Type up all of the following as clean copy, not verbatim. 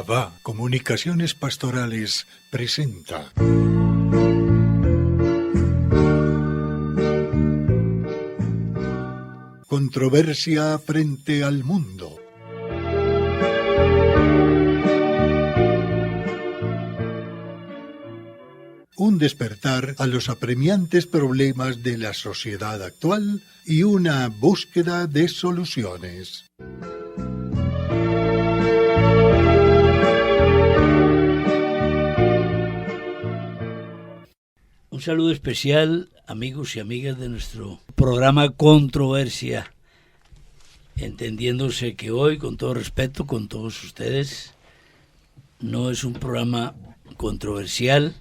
Abba Comunicaciones Pastorales presenta Controversia frente al mundo. Un despertar a los apremiantes problemas de la sociedad actual y una búsqueda de soluciones. Un saludo especial, amigos y amigas de nuestro programa Controversia, entendiéndose que hoy, con todo respeto, con todos ustedes, no es un programa controversial.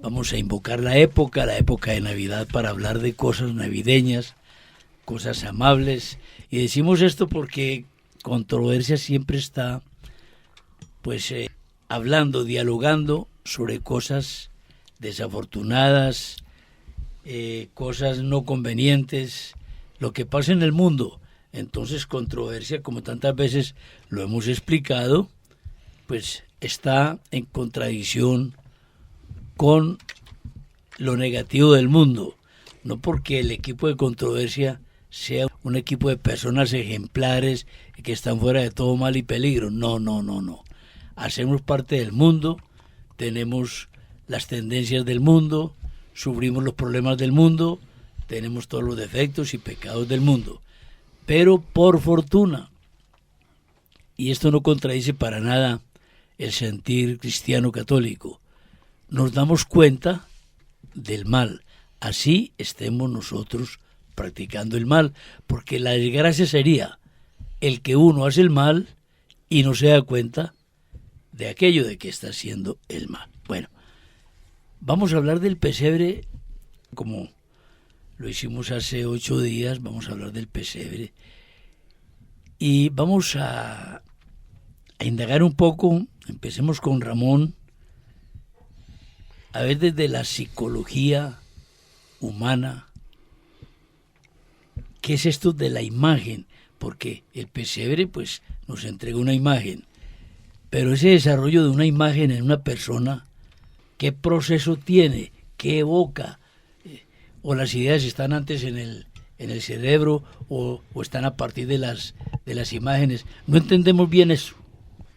Vamos a invocar la época de Navidad, para hablar de cosas navideñas, cosas amables. Y decimos esto porque Controversia siempre está, hablando, dialogando sobre cosas desafortunadas, cosas no convenientes, lo que pasa en el mundo. Entonces, Controversia, como tantas veces lo hemos explicado, pues está en contradicción con lo negativo del mundo. No porque el equipo de Controversia sea un equipo de personas ejemplares que están fuera de todo mal y peligro. No. Hacemos parte del mundo, tenemos las tendencias del mundo, sufrimos los problemas del mundo, tenemos todos los defectos y pecados del mundo. Pero por fortuna, y esto no contradice para nada el sentir cristiano católico, nos damos cuenta del mal, así estemos nosotros practicando el mal, porque la desgracia sería el que uno hace el mal y no se da cuenta de aquello de que está haciendo el mal. Bueno, vamos a hablar del pesebre, como lo hicimos hace 8 días, vamos a hablar del pesebre y vamos a indagar un poco. Empecemos con Ramón, a ver desde la psicología humana, ¿qué es esto de la imagen? Porque el pesebre pues nos entrega una imagen, pero ese desarrollo de una imagen en una persona, ¿qué proceso tiene? ¿Qué evoca? ¿O las ideas están antes en el cerebro o están a partir de las imágenes? No entendemos bien eso.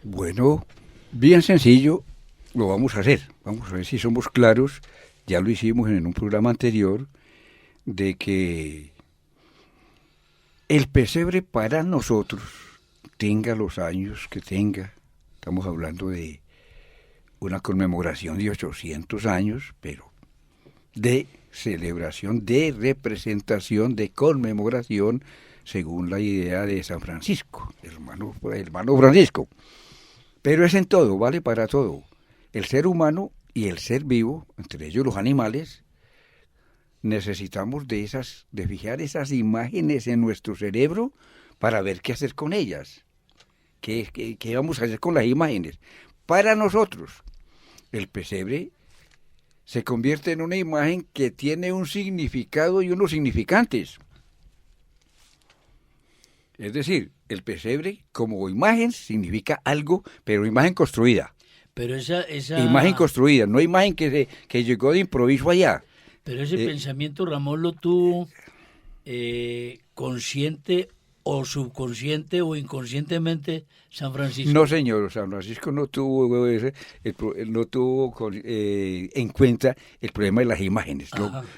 Bueno, bien sencillo, lo vamos a hacer. Vamos a ver si somos claros. Ya lo hicimos en un programa anterior, de que el pesebre para nosotros, tenga los años que tenga, estamos hablando de una conmemoración de 800 años, pero de celebración, de representación, de conmemoración, según la idea de San Francisco, hermano Francisco. Pero es en todo, vale para todo. El ser humano y el ser vivo, entre ellos los animales, necesitamos de fijar esas imágenes en nuestro cerebro para ver qué hacer con ellas. ¿Qué vamos a hacer con las imágenes? Para nosotros, el pesebre se convierte en una imagen que tiene un significado y unos significantes. Es decir, el pesebre como imagen significa algo, pero imagen construida. Pero esa imagen construida, no imagen que llegó de improviso allá. Pero ese pensamiento Ramón lo tuvo consciente o subconsciente o inconscientemente San Francisco. No, señor, San Francisco no tuvo en cuenta el problema de las imágenes.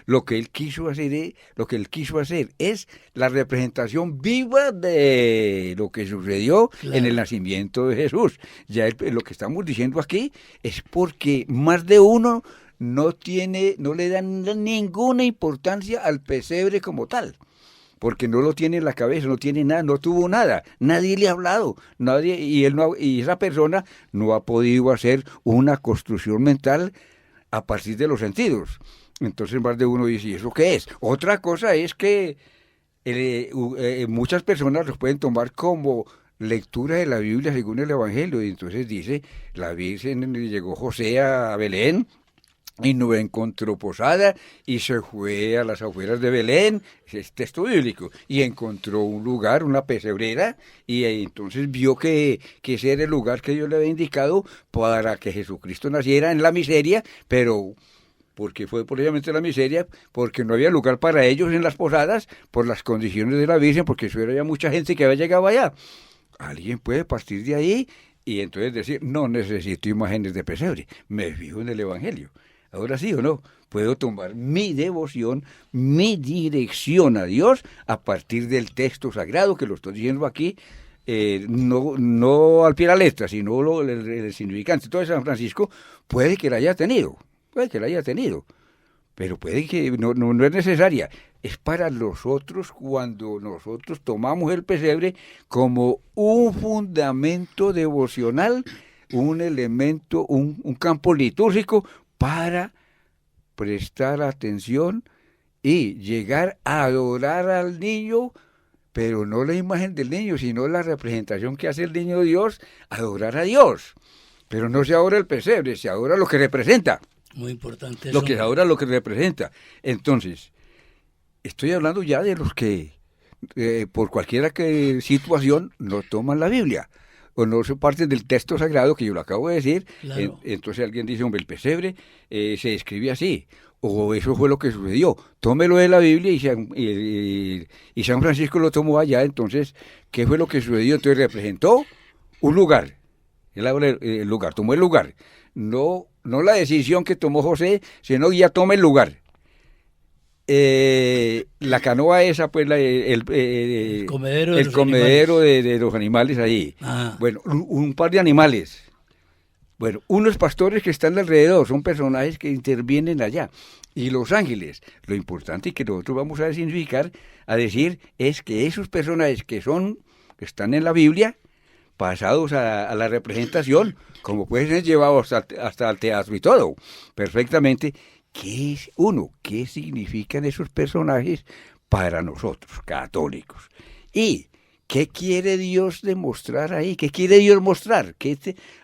Lo que él quiso hacer es la representación viva de lo que sucedió en el nacimiento de Jesús. Ya lo que estamos diciendo aquí es porque más de uno no le dan ninguna importancia al pesebre como tal, porque no lo tiene en la cabeza, no tiene nada, no tuvo nada, nadie le ha hablado, y esa persona no ha podido hacer una construcción mental a partir de los sentidos. Entonces más de uno dice, ¿y eso qué es? Otra cosa es que muchas personas los pueden tomar como lectura de la Biblia según el Evangelio, y entonces dice, la Virgen, llegó José a Belén, y no encontró posada y se fue a las afueras de Belén, es texto bíblico, y encontró un lugar, una pesebrera, y entonces vio que ese era el lugar que Dios le había indicado para que Jesucristo naciera en la miseria, pero porque fue precisamente la miseria, porque no había lugar para ellos en las posadas, por las condiciones de la Virgen, porque eso era ya mucha gente que había llegado allá. Alguien puede partir de ahí y entonces decir, no necesito imágenes de pesebre, me fijo en el Evangelio. Ahora sí o no, puedo tomar mi devoción, mi dirección a Dios a partir del texto sagrado, que lo estoy diciendo aquí, no al pie de la letra, sino el significante. Todo San Francisco puede que la haya tenido, pero puede que no es necesaria. Es para nosotros cuando nosotros tomamos el pesebre como un fundamento devocional, un elemento, un campo litúrgico para prestar atención y llegar a adorar al niño, pero no la imagen del niño, sino la representación que hace el niño Dios, adorar a Dios. Pero no se adora el pesebre, se adora lo que representa. Muy importante eso. Lo que ahora lo que representa. Entonces, estoy hablando ya de los que por cualquier situación no toman la Biblia o no son parte del texto sagrado que yo lo acabo de decir. Claro. Entonces alguien dice, hombre, el pesebre se escribe así, o eso fue lo que sucedió. Tómelo de la Biblia y San Francisco lo tomó allá. Entonces, ¿qué fue lo que sucedió? Entonces representó un lugar, el lugar, tomó el lugar. No la decisión que tomó José, sino ya toma el lugar. La canoa esa, pues el comedero de los animales ahí. Ah. Bueno, un par de animales. Bueno, unos pastores que están alrededor, son personajes que intervienen allá. Y los ángeles, lo importante que nosotros vamos a significar, a decir, es que esos personajes que están en la Biblia, pasados a la representación, como pueden ser llevados hasta el teatro y todo, perfectamente. ¿Qué significan esos personajes para nosotros, católicos? ¿Y qué quiere Dios demostrar ahí? ¿Qué quiere Dios mostrar?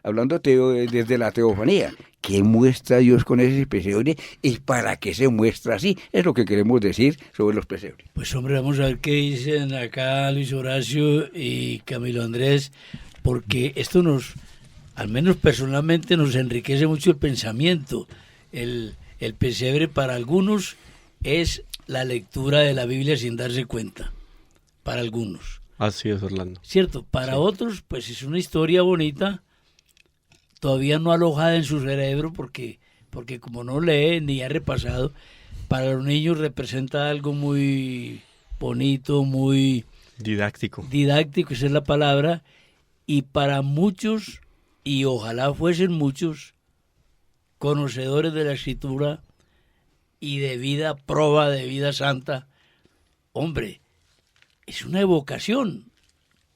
Hablando desde la teofanía, ¿qué muestra Dios con ese pesebre y para qué se muestra así? Es lo que queremos decir sobre los pesebres. Pues hombre, vamos a ver qué dicen acá Luis Horacio y Camilo Andrés, porque esto al menos personalmente, nos enriquece mucho el pensamiento. El pesebre para algunos es la lectura de la Biblia sin darse cuenta, para algunos. Así es, Orlando. Cierto, para otros pues es una historia bonita, todavía no alojada en su cerebro porque como no lee ni ha repasado, para los niños representa algo muy bonito, muy didáctico, esa es la palabra, y para muchos, y ojalá fuesen muchos, conocedores de la Escritura y de vida, prueba de vida santa, hombre, es una evocación.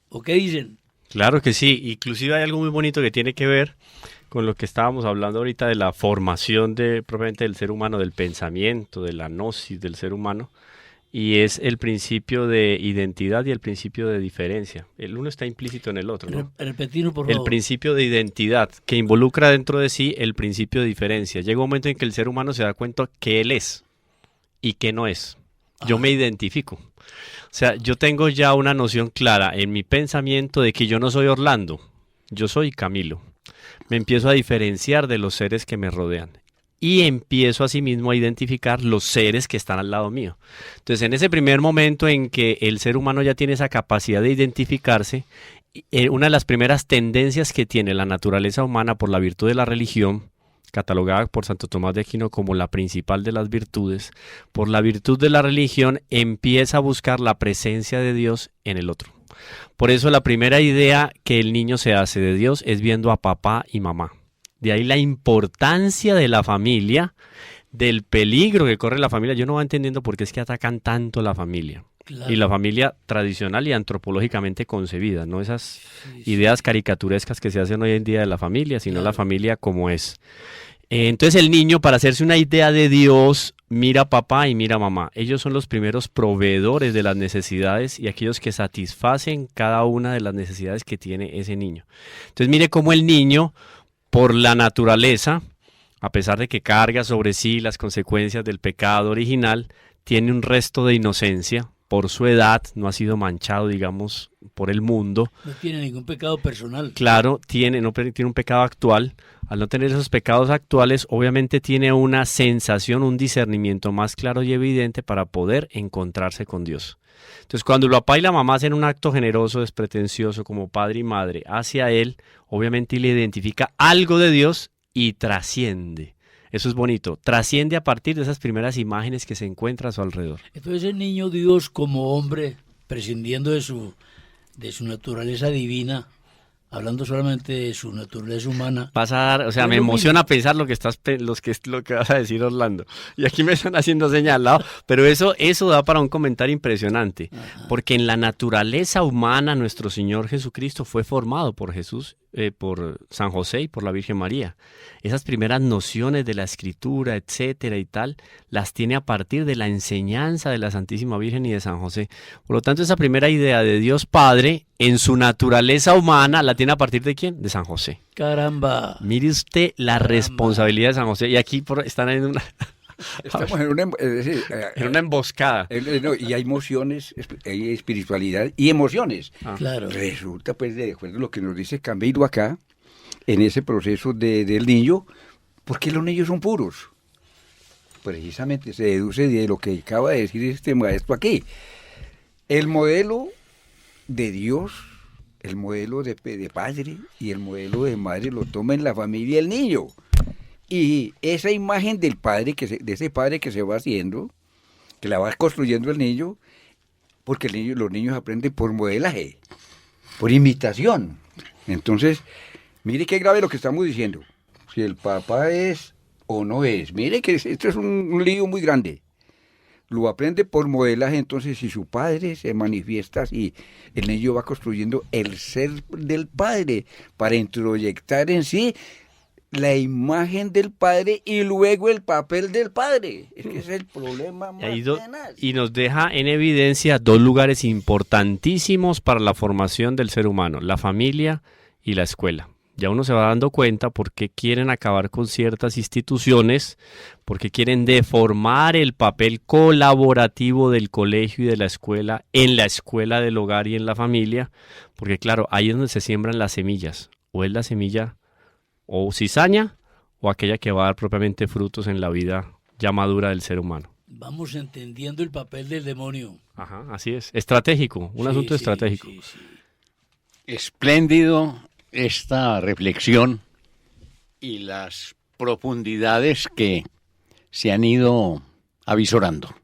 ¿O qué dicen? Claro que sí, inclusive hay algo muy bonito que tiene que ver con lo que estábamos hablando ahorita de la formación propiamente del ser humano, del pensamiento, de la gnosis del ser humano, y es el principio de identidad y el principio de diferencia. El uno está implícito en el otro, ¿no? Repetirlo, por favor. El principio de identidad, que involucra dentro de sí el principio de diferencia. Llega un momento en que el ser humano se da cuenta que él es y que no es. Yo me identifico. O sea, yo tengo ya una noción clara en mi pensamiento de que yo no soy Orlando, yo soy Camilo. Me empiezo a diferenciar de los seres que me rodean. Y empiezo asimismo a identificar los seres que están al lado mío. Entonces, en ese primer momento en que el ser humano ya tiene esa capacidad de identificarse, una de las primeras tendencias que tiene la naturaleza humana por la virtud de la religión, catalogada por Santo Tomás de Aquino como la principal de las virtudes, por la virtud de la religión empieza a buscar la presencia de Dios en el otro. Por eso la primera idea que el niño se hace de Dios es viendo a papá y mamá. De ahí la importancia de la familia, del peligro que corre la familia. Yo no voy entendiendo por qué es que atacan tanto la familia. Claro. Y la familia tradicional y antropológicamente concebida, no esas ideas caricaturescas que se hacen hoy en día de la familia, sino la familia como es. Entonces el niño, para hacerse una idea de Dios, mira a papá y mira a mamá. Ellos son los primeros proveedores de las necesidades y aquellos que satisfacen cada una de las necesidades que tiene ese niño. Entonces mire cómo el niño, por la naturaleza, a pesar de que carga sobre sí las consecuencias del pecado original, tiene un resto de inocencia. Por su edad, no ha sido manchado, digamos, por el mundo. No tiene ningún pecado personal. Claro, tiene un pecado actual. Al no tener esos pecados actuales, obviamente tiene una sensación, un discernimiento más claro y evidente para poder encontrarse con Dios. Entonces, cuando el papá y la mamá hacen un acto generoso, despretencioso, como padre y madre, hacia él, obviamente le identifica algo de Dios y trasciende. Eso es bonito. Trasciende a partir de esas primeras imágenes que se encuentra a su alrededor. Entonces el niño Dios como hombre, prescindiendo de su naturaleza divina, hablando solamente de su naturaleza humana. Vas a dar, o sea, me emociona pensar lo que vas a decir, Orlando. Y aquí me están haciendo señalado, pero eso da para un comentario impresionante. Ajá. Porque en la naturaleza humana nuestro Señor Jesucristo fue formado por Jesús, por San José y por la Virgen María. Esas primeras nociones de la Escritura, etcétera y tal, las tiene a partir de la enseñanza de la Santísima Virgen y de San José. Por lo tanto, esa primera idea de Dios Padre en su naturaleza humana la tiene a partir de ¿quién? De San José. Caramba. Mire usted la responsabilidad de San José. Y aquí están en una... Estamos en una emboscada. No, y hay emociones, hay espiritualidad y emociones. Claro. Resulta, pues, de acuerdo a lo que nos dice Camilo acá, en ese proceso del niño, ¿por qué los niños son puros? Precisamente se deduce de lo que acaba de decir este maestro aquí. El modelo de Dios, el modelo de padre y el modelo de madre lo toma en la familia el niño. Y esa imagen del padre, de ese padre que se va haciendo, que la va construyendo el niño, porque los niños aprenden por modelaje, por imitación. Entonces, mire qué grave lo que estamos diciendo. Si el papá es o no es, mire que esto es un lío muy grande. Lo aprende por modelaje, entonces si su padre se manifiesta así, el niño va construyendo el ser del padre para introyectar en sí la imagen del padre y luego el papel del padre. Es que ese es el problema más tenaz. Y nos deja en evidencia dos lugares importantísimos para la formación del ser humano, la familia y la escuela. Ya uno se va dando cuenta por qué quieren acabar con ciertas instituciones, por qué quieren deformar el papel colaborativo del colegio y de la escuela, en la escuela del hogar y en la familia, porque claro, ahí es donde se siembran las semillas, o es la semilla o cizaña, o aquella que va a dar propiamente frutos en la vida ya madura del ser humano. Vamos entendiendo el papel del demonio. Ajá, así es. Estratégico, un asunto estratégico. Sí. Espléndido esta reflexión y las profundidades que se han ido avisorando.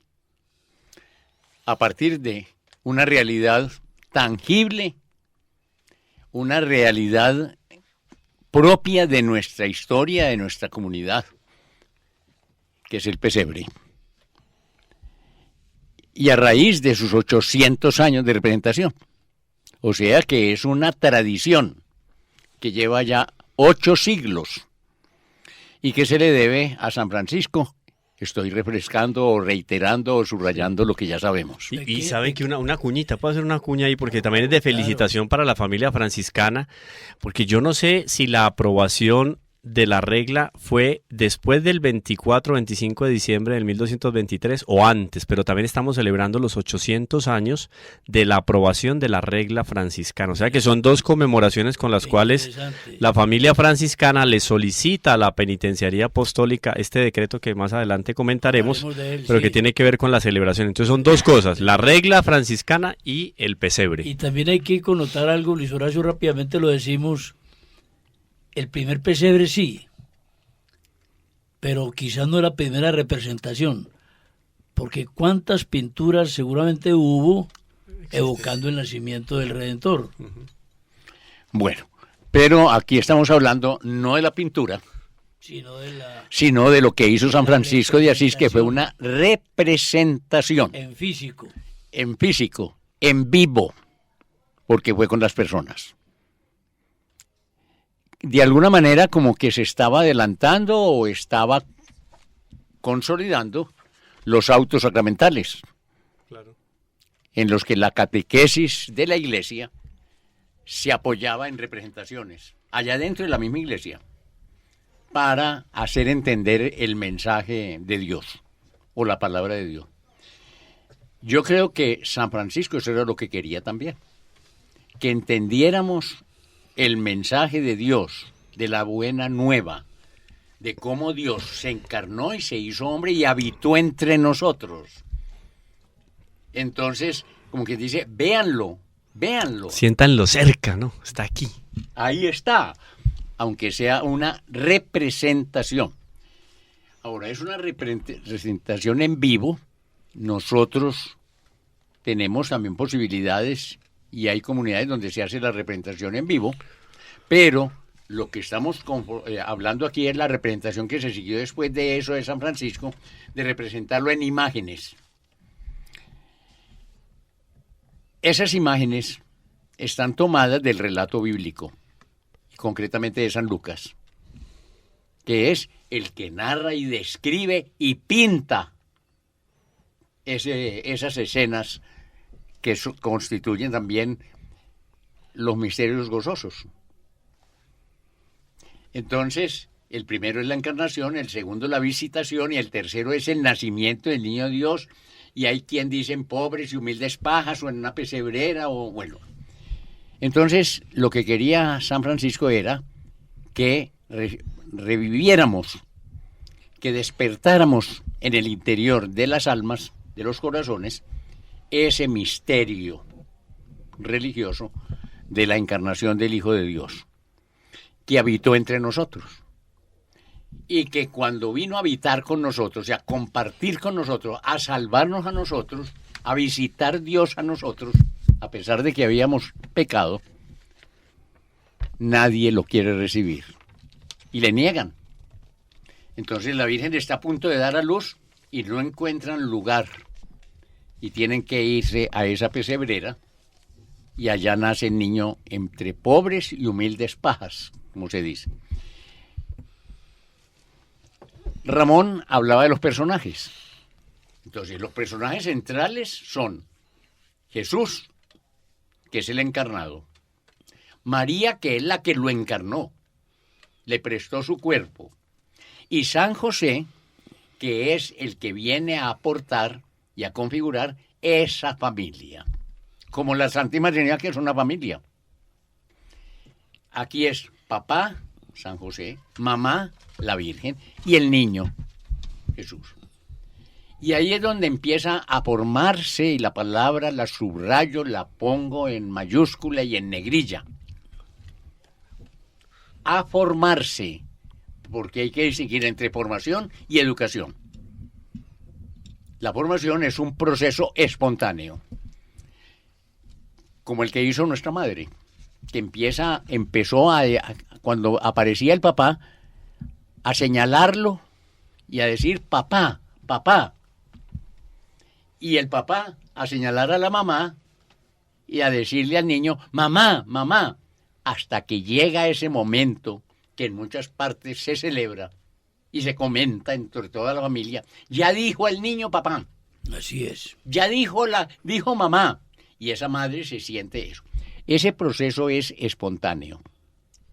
A partir de una realidad tangible, una realidad propia de nuestra historia, de nuestra comunidad, que es el pesebre. Y a raíz de sus 800 años de representación. O sea que es una tradición que lleva ya 8 siglos y que se le debe a San Francisco. Estoy refrescando o reiterando o subrayando lo que ya sabemos. Y saben que una cuñita, puedo hacer una cuña ahí porque también es de felicitación para la familia franciscana, porque yo no sé si la aprobación de la regla fue después del 24-25 de diciembre del 1223 o antes, pero también estamos celebrando los 800 años de la aprobación de la regla franciscana. O sea que son dos conmemoraciones con las cuales la familia franciscana le solicita a la penitenciaría apostólica este decreto que más adelante comentaremos, pero que tiene que ver con la celebración. Entonces son dos cosas, la regla franciscana y el pesebre. Y también hay que connotar algo, Luis Horacio, rápidamente lo decimos. El primer pesebre sí, pero quizás no la primera representación, porque cuántas pinturas seguramente hubo evocando el nacimiento del Redentor. Bueno, pero aquí estamos hablando no de la pintura, sino de lo que hizo San Francisco de Asís, que fue una representación. En físico. En físico, en vivo, porque fue con las personas. De alguna manera como que se estaba adelantando o estaba consolidando los autos sacramentales, claro, en los que la catequesis de la iglesia se apoyaba en representaciones, allá dentro de la misma iglesia. para hacer entender el mensaje de Dios o la palabra de Dios. Yo creo que San Francisco eso era lo que quería también, que entendiéramos el mensaje de Dios, de la buena nueva, de cómo Dios se encarnó y se hizo hombre y habitó entre nosotros. Entonces, como que dice, véanlo. Siéntanlo cerca, ¿no? Está aquí. Ahí está, aunque sea una representación. Ahora, es una representación en vivo. Nosotros tenemos también posibilidades y hay comunidades donde se hace la representación en vivo, pero lo que estamos hablando aquí es la representación que se siguió después de eso de San Francisco, de representarlo en imágenes. Esas imágenes están tomadas del relato bíblico, concretamente de San Lucas, que es el que narra y describe y pinta esas escenas que constituyen también los misterios gozosos. Entonces, el primero es la encarnación, el segundo la visitación y el tercero es el nacimiento del niño Dios. Y hay quien dicen pobres y humildes pajas o en una pesebrera o bueno. Entonces, lo que quería San Francisco era que reviviéramos, que despertáramos en el interior de las almas, de los corazones, ese misterio religioso de la encarnación del Hijo de Dios, que habitó entre nosotros. Y que cuando vino a habitar con nosotros, y a compartir con nosotros, a salvarnos a nosotros, a visitar Dios a nosotros, a pesar de que habíamos pecado, nadie lo quiere recibir. Y le niegan. Entonces la Virgen está a punto de dar a luz y no encuentran lugar. Y tienen que irse a esa pesebrera y allá nace el niño entre pobres y humildes pajas, como se dice. Ramón hablaba de los personajes. Entonces, los personajes centrales son Jesús, que es el encarnado, María, que es la que lo encarnó, le prestó su cuerpo, y San José, que es el que viene a aportar y a configurar esa familia, como la Santísima Trinidad, que es una familia. Aquí es papá, San José, mamá, la Virgen, y el niño, Jesús. Y ahí es donde empieza a formarse, y la palabra la subrayo, la pongo en mayúscula y en negrilla. A formarse, porque hay que distinguir entre formación y educación. La formación es un proceso espontáneo, como el que hizo nuestra madre, que empezó cuando aparecía el papá, a señalarlo y a decir papá, papá. Y el papá a señalar a la mamá y a decirle al niño mamá, mamá, hasta que llega ese momento que en muchas partes se celebra y se comenta entre toda la familia. Ya dijo el niño papá. Así es. Ya dijo mamá. Y esa madre se siente eso. Ese proceso es espontáneo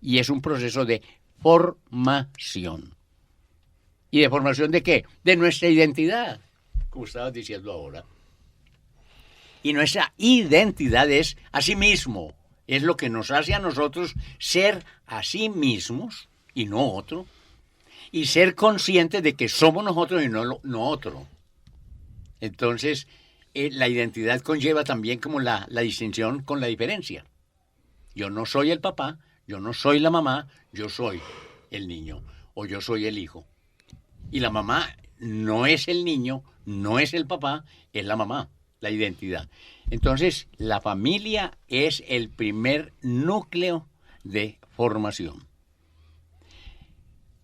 y es un proceso de formación. ¿Y de formación de qué? De nuestra identidad, como estabas diciendo ahora. Y nuestra identidad es a sí mismo. Es lo que nos hace a nosotros ser a sí mismos y no otro. Y ser conscientes de que somos nosotros y no otro. Entonces, la identidad conlleva también como la distinción con la diferencia. Yo no soy el papá, yo no soy la mamá, yo soy el niño o yo soy el hijo. Y la mamá no es el niño, no es el papá, es la mamá, la identidad. Entonces, la familia es el primer núcleo de formación.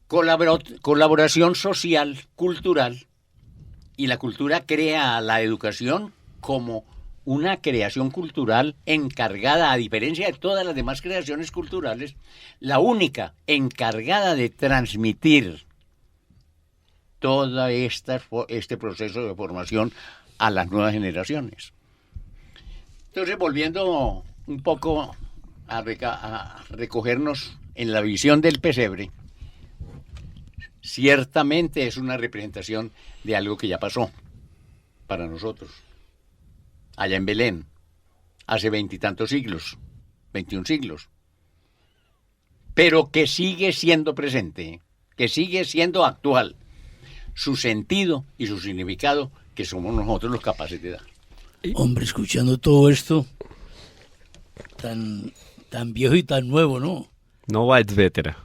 Colaboración social, cultural, y la cultura crea la educación como una creación cultural encargada, a diferencia de todas las demás creaciones culturales, la única encargada de transmitir todo este proceso de formación a las nuevas generaciones. Entonces, volviendo un poco a recogernos en la visión del pesebre, ciertamente es una representación de algo que ya pasó para nosotros, allá en Belén, hace 20 y tantos siglos, 21 siglos, pero que sigue siendo presente, que sigue siendo actual, su sentido y su significado, que somos nosotros los capaces de dar. Hombre, escuchando todo esto, tan viejo y tan nuevo, ¿no? Nova et vetera.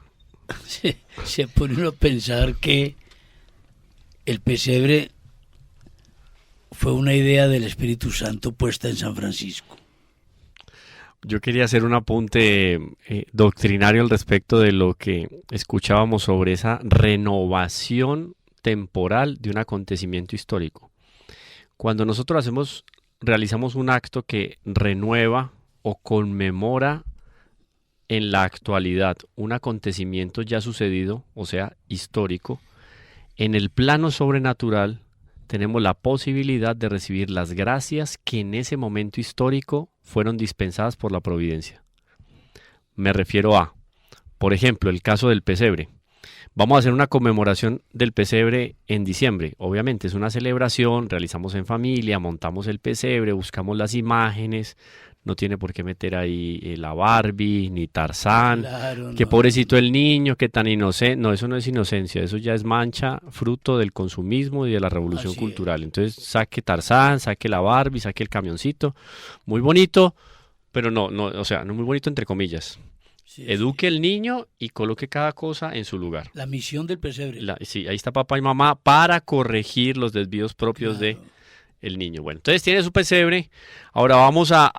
Se pone uno a pensar que el pesebre fue una idea del Espíritu Santo puesta en San Francisco. Yo quería hacer un apunte doctrinario al respecto de lo que escuchábamos sobre esa renovación temporal de un acontecimiento histórico. Cuando nosotros realizamos un acto que renueva o conmemora en la actualidad un acontecimiento ya sucedido, o sea, histórico, en el plano sobrenatural tenemos la posibilidad de recibir las gracias que en ese momento histórico fueron dispensadas por la providencia. Me refiero a, por ejemplo, el caso del pesebre. Vamos a hacer una conmemoración del pesebre en diciembre. Obviamente es una celebración, realizamos en familia, montamos el pesebre, buscamos las imágenes. No tiene por qué meter ahí la Barbie, ni Tarzán. Claro, Qué no. pobrecito el niño, qué tan inocente. No, eso no es inocencia, eso ya es mancha, fruto del consumismo y de la revolución Así cultural. Entonces saque Tarzán, saque la Barbie, saque el camioncito. Muy bonito, pero no, o sea, no muy bonito entre comillas. Sí, Eduque el niño y coloque cada cosa en su lugar. la misión del pesebre. Sí, ahí está papá y mamá para corregir los desvíos propios de Claro. el niño. Bueno, entonces tiene su pesebre. Ahora vamos a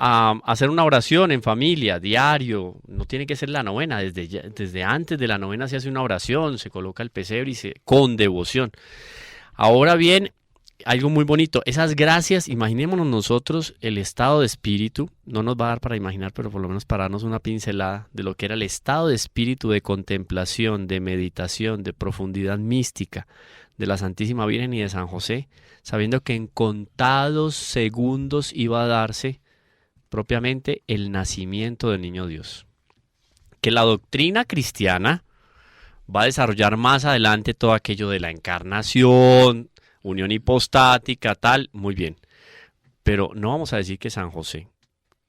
hacer una oración en familia, diario. No tiene que ser la novena. Desde antes de la novena se hace una oración, se coloca el pesebre con devoción. Ahora bien, algo muy bonito. Esas gracias, imaginémonos nosotros el estado de espíritu. No nos va a dar para imaginar, pero por lo menos para darnos una pincelada de lo que era el estado de espíritu de contemplación, de meditación, de profundidad mística de la Santísima Virgen y de San José, sabiendo que en contados segundos iba a darse propiamente el nacimiento del niño Dios. Que la doctrina cristiana va a desarrollar más adelante todo aquello de la encarnación, unión hipostática, tal, muy bien. Pero no vamos a decir que San José,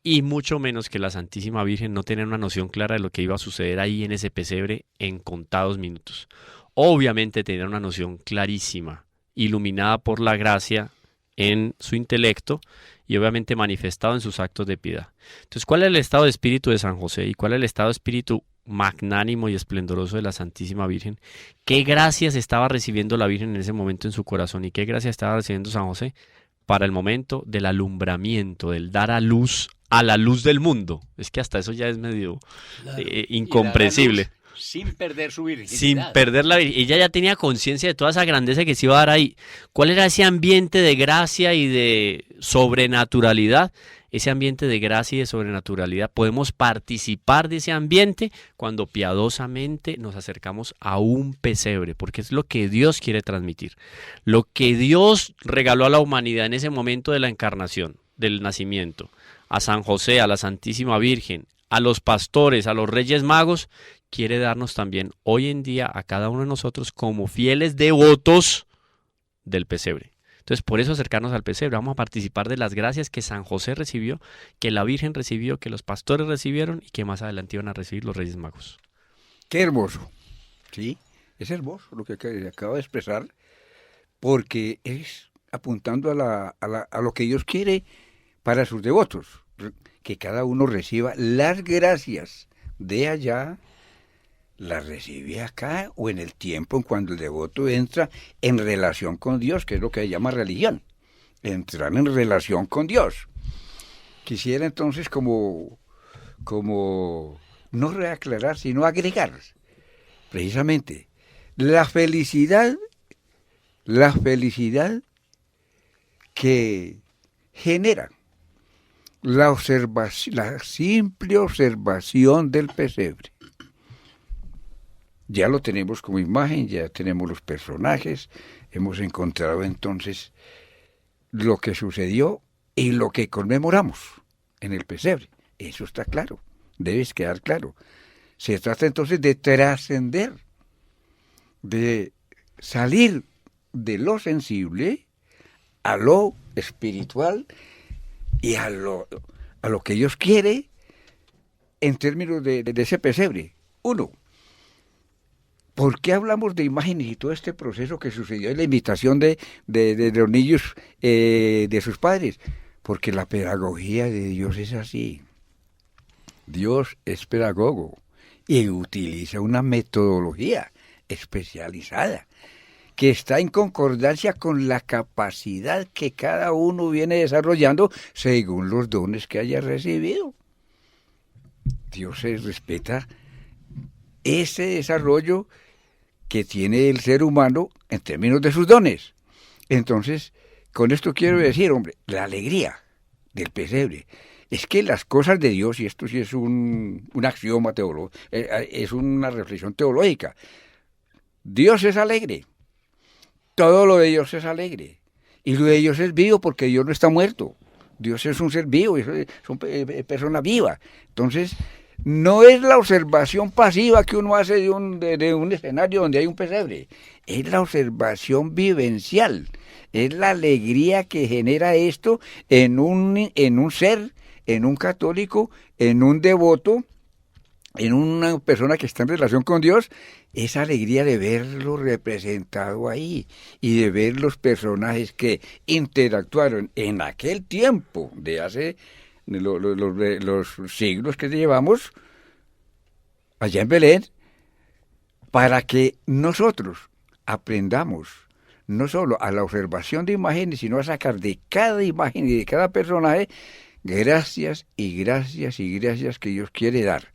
y mucho menos que la Santísima Virgen, no tenían una noción clara de lo que iba a suceder ahí en ese pesebre en contados minutos. Obviamente tenían una noción clarísima, iluminada por la gracia en su intelecto y obviamente manifestado en sus actos de piedad. Entonces, ¿cuál es el estado de espíritu de San José y cuál es el estado de espíritu magnánimo y esplendoroso de la Santísima Virgen? ¿Qué gracias estaba recibiendo la Virgen en ese momento en su corazón y qué gracias estaba recibiendo San José para el momento del alumbramiento, del dar a luz a la luz del mundo? Es que hasta eso ya es medio Claro. incomprensible. Sin perder su virginidad. Sin perder la virginidad. Ella ya tenía conciencia de toda esa grandeza que se iba a dar ahí. ¿Cuál era ese ambiente de gracia y de sobrenaturalidad? Ese ambiente de gracia y de sobrenaturalidad. Podemos participar de ese ambiente cuando piadosamente nos acercamos a un pesebre, porque es lo que Dios quiere transmitir. Lo que Dios regaló a la humanidad en ese momento de la encarnación, del nacimiento, a San José, a la Santísima Virgen, a los pastores, a los reyes magos, quiere darnos también hoy en día a cada uno de nosotros como fieles devotos del pesebre. Entonces, por eso acercarnos al pesebre, vamos a participar de las gracias que San José recibió, que la Virgen recibió, que los pastores recibieron y que más adelante iban a recibir los reyes magos. Qué hermoso, ¿sí? Es hermoso lo que acaba de expresar, porque es apuntando a lo que Dios quiere para sus devotos, que cada uno reciba las gracias de allá, las recibe acá o en el tiempo en cuando el devoto entra en relación con Dios, que es lo que se llama religión, entrar en relación con Dios. Quisiera entonces como no reaclarar, sino agregar precisamente la felicidad que genera la simple observación del pesebre. Ya lo tenemos como imagen, ya tenemos los personajes, hemos encontrado entonces lo que sucedió y lo que conmemoramos en el pesebre. Eso está claro, debe quedar claro. Se trata entonces de trascender, de salir de lo sensible a lo espiritual y a lo que Dios quiere en términos de ese pesebre. Uno, ¿por qué hablamos de imágenes y todo este proceso que sucedió en la invitación de los niños de sus padres? Porque la pedagogía de Dios es así. Dios es pedagogo y utiliza una metodología especializada que está en concordancia con la capacidad que cada uno viene desarrollando según los dones que haya recibido. Dios respeta ese desarrollo que tiene el ser humano en términos de sus dones. Entonces, con esto quiero decir, hombre, la alegría del pesebre es que las cosas de Dios, y esto sí es un axioma teológico, es una reflexión teológica, Dios es alegre, todo lo de Dios es alegre, y lo de Dios es vivo porque Dios no está muerto, Dios es un ser vivo, es una persona viva. Entonces, no es la observación pasiva que uno hace de un escenario donde hay un pesebre, es la observación vivencial, es la alegría que genera esto en un ser, en un católico, en un devoto, en una persona que está en relación con Dios, esa alegría de verlo representado ahí y de ver los personajes que interactuaron en aquel tiempo de hace los siglos que llevamos allá en Belén, para que nosotros aprendamos no solo a la observación de imágenes, sino a sacar de cada imagen y de cada personaje gracias y gracias y gracias que Dios quiere dar.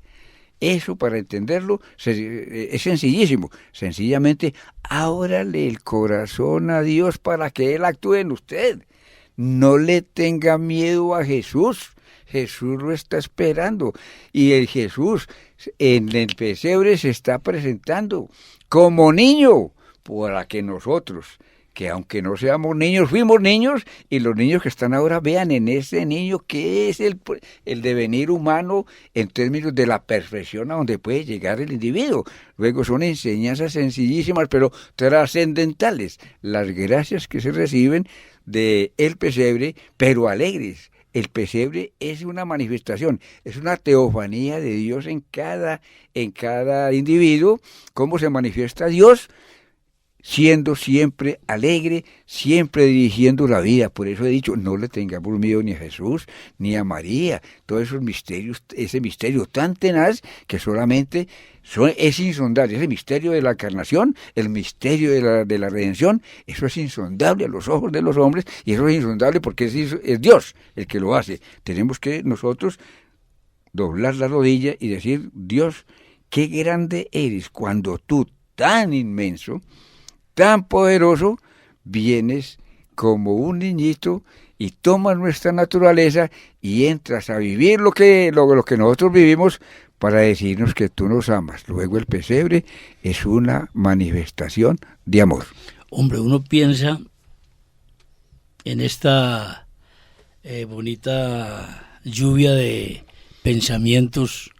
Eso, para entenderlo, es sencillísimo. Sencillamente, ábrale el corazón a Dios para que Él actúe en usted. No le tenga miedo a Jesús. Jesús lo está esperando. Y el Jesús en el pesebre se está presentando como niño, para que nosotros, que aunque no seamos niños, fuimos niños, y los niños que están ahora vean en ese niño que es el devenir humano en términos de la perfección a donde puede llegar el individuo. Luego son enseñanzas sencillísimas, pero trascendentales, las gracias que se reciben del pesebre, pero alegres. El pesebre es una manifestación, es una teofanía de Dios en cada individuo. ¿Cómo se manifiesta Dios? Siendo siempre alegre, siempre dirigiendo la vida. Por eso he dicho, no le tengamos miedo ni a Jesús, ni a María. Todos esos misterios, ese misterio tan tenaz que solamente es insondable. Ese misterio de la encarnación, el misterio de la redención, eso es insondable a los ojos de los hombres, y eso es insondable porque es Dios el que lo hace. Tenemos que nosotros doblar la rodilla y decir, Dios, qué grande eres cuando tú, tan inmenso, tan poderoso, vienes como un niñito y tomas nuestra naturaleza y entras a vivir lo que nosotros vivimos para decirnos que tú nos amas. Luego el pesebre es una manifestación de amor. Hombre, uno piensa en esta bonita lluvia de pensamientos,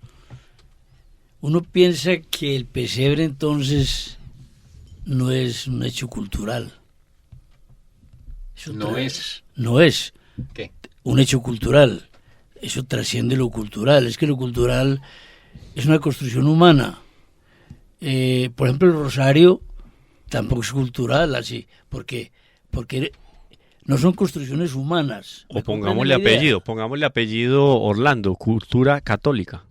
uno piensa que el pesebre entonces no es un hecho cultural. No es ¿qué? Un hecho cultural. Eso trasciende lo cultural. Es que lo cultural es una construcción humana. Por ejemplo, el rosario tampoco es cultural, así, porque no son construcciones humanas. O pongámosle apellido Orlando, cultura católica.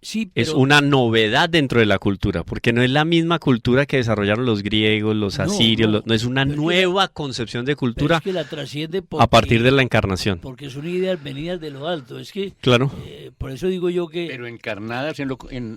Sí, pero es una novedad dentro de la cultura, porque no es la misma cultura que desarrollaron los griegos, los asirios, no es una nueva concepción de cultura, es que la trasciende a partir de la encarnación. Porque son ideas venidas de lo alto. Es que, claro. Por eso digo yo que... Pero encarnadas en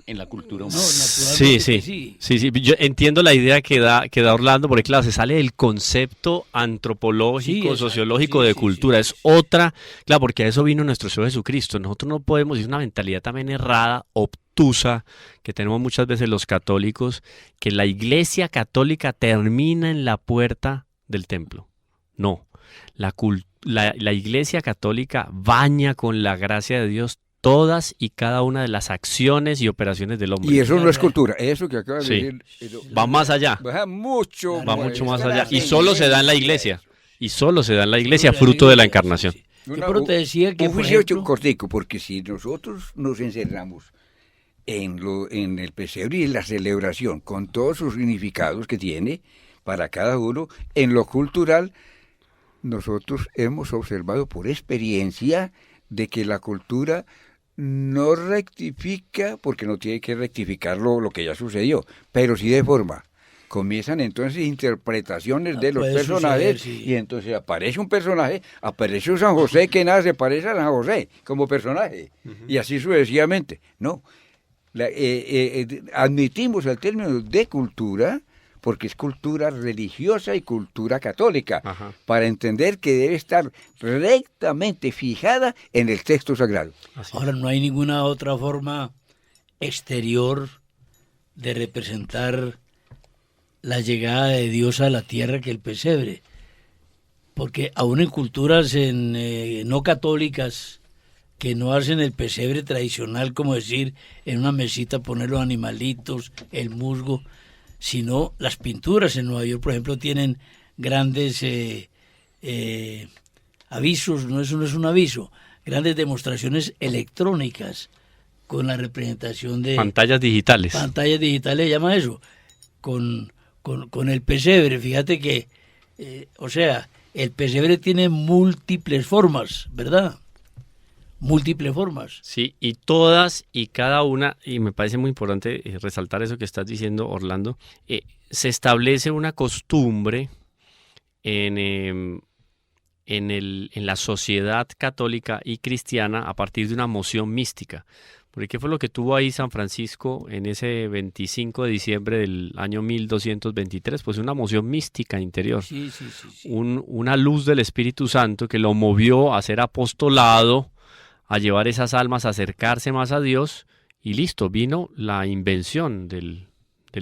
la cultura humana. Sí. Yo entiendo la idea que da Orlando, porque claro, se sale del concepto antropológico, sociológico de cultura. Es otra, claro, porque a eso vino nuestro Señor Jesucristo. Nosotros no podemos, es una mentalidad también errada, obtusa, que tenemos muchas veces los católicos, que la Iglesia católica termina en la puerta del templo. No, la Iglesia católica baña con la gracia de Dios todas y cada una de las acciones y operaciones del hombre. Y eso no es cultura, eso que acabas Sí. de decir. Va más allá. Va mucho, Va mucho más está allá. la Y solo se da en la iglesia. Y solo se da en la iglesia, Solo fruto de la iglesia, encarnación. sí, sí. Yo pero te decía que, un por juicio ejemplo, cortico, porque si nosotros nos encerramos en el pesebre y la celebración, con todos sus significados que tiene para cada uno, en lo cultural, nosotros hemos observado por experiencia de que la cultura no rectifica, porque no tiene que rectificar lo que ya sucedió, pero sí de forma. Comienzan entonces interpretaciones de los puede personajes suceder, sí. y entonces aparece un personaje, aparece un San José que nada se parece a San José como personaje y así sucesivamente. No, admitimos el término de cultura porque es cultura religiosa y cultura católica, Ajá. para entender que debe estar rectamente fijada en el texto sagrado. ahora no hay ninguna otra forma exterior de representar la llegada de Dios a la tierra que el pesebre. Porque aún en culturas no católicas que no hacen el pesebre tradicional, como decir, en una mesita poner los animalitos, el musgo, sino las pinturas en Nueva York, por ejemplo, tienen grandes avisos, no es un aviso, grandes demostraciones electrónicas con la representación de Pantallas digitales. pantallas digitales, se llama eso, con el pesebre. Fíjate que, o sea, el pesebre tiene múltiples formas, ¿verdad? Múltiples formas. Sí, y todas y cada una, y me parece muy importante resaltar eso que estás diciendo, Orlando, se establece una costumbre en la sociedad católica y cristiana a partir de una moción mística. Porque ¿qué fue lo que tuvo ahí San Francisco en ese 25 de diciembre del año 1223? Pues una moción mística interior, Sí. una luz del Espíritu Santo que lo movió a ser apostolado, a llevar esas almas a acercarse más a Dios, y listo, vino la invención del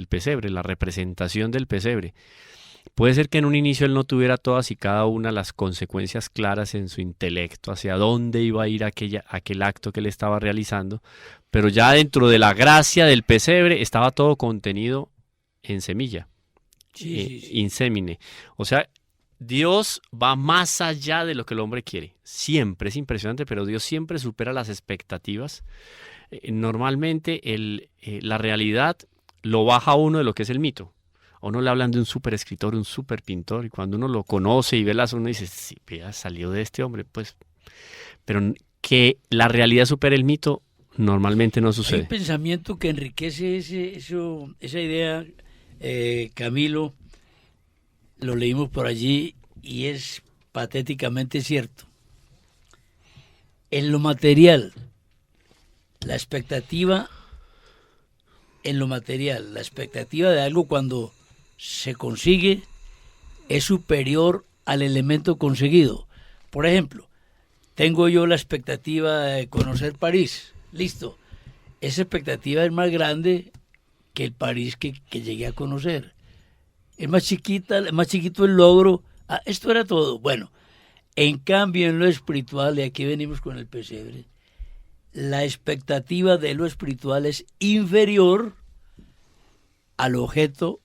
pesebre, la representación del pesebre. Puede ser que en un inicio él no tuviera todas y cada una las consecuencias claras en su intelecto, hacia dónde iba a ir aquel acto que él estaba realizando, pero ya dentro de la gracia del pesebre estaba todo contenido en semilla, Sí. insémine. O sea, Dios va más allá de lo que el hombre quiere. Siempre, es impresionante, pero Dios siempre supera las expectativas. Normalmente la realidad lo baja a uno de lo que es el mito. A uno le hablan de un super escritor, un super pintor, y cuando uno lo conoce y ve las uno dice, sí, vea, salió de este hombre, pues. Pero que la realidad supere el mito, normalmente no Hay sucede. un pensamiento que enriquece esa idea, Camilo, lo leímos por allí y es patéticamente cierto. En lo material, la expectativa de algo cuando se consigue es superior al elemento conseguido. Por ejemplo, tengo yo la expectativa de conocer París, listo. Esa expectativa es más grande que el París que llegué a conocer. Es más chiquito el logro. Esto era todo. Bueno, en cambio en lo espiritual, y aquí venimos con el pesebre, la expectativa de lo espiritual es inferior al objeto